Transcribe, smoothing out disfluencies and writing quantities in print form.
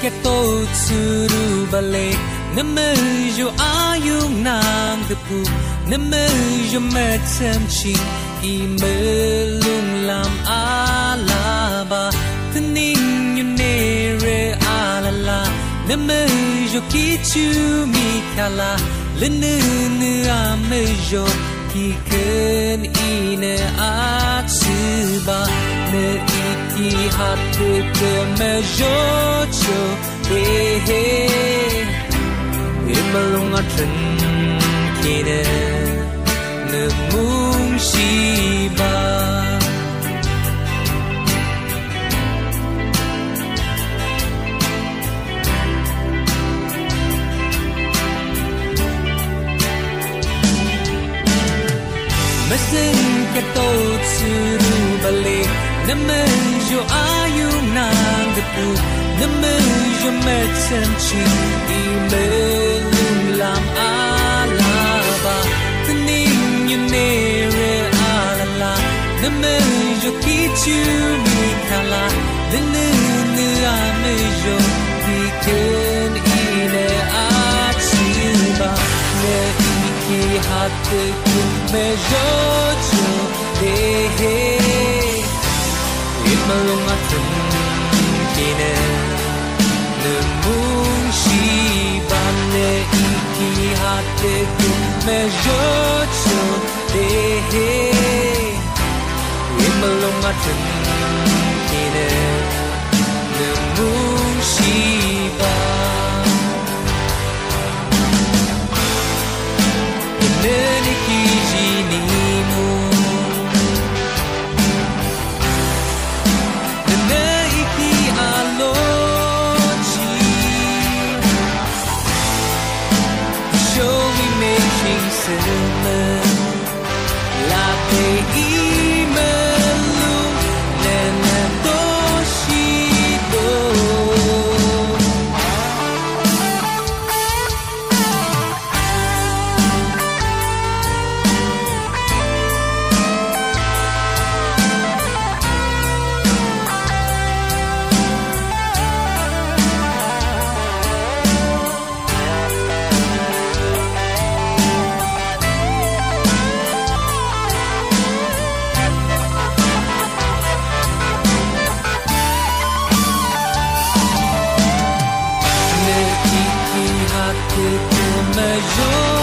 ke to tsuru bale name yo ayung nam de pu name yo metem chi I melung lam alaba tning you ne re alala name yo kichu mi kala lenu nu ame yo ki ken ine atsuba ne iki hat de me yo cho he melung atren kine ne mung shiba Masin ke to tsuru bale name yo ayung nang de pu name yo metem chi I melung lam alaba tning you ne re alala name yo kichu mi kala lenu nu ame yo ki ken ine achiba ne iki hat me yo cho he imalung atun kine ne mung shiba ne iki hat me yo cho he imalung atun kine ne mung shiba ne ki ji ni mu ne iki aloji show me making sense la te imelu ne to shi do me yo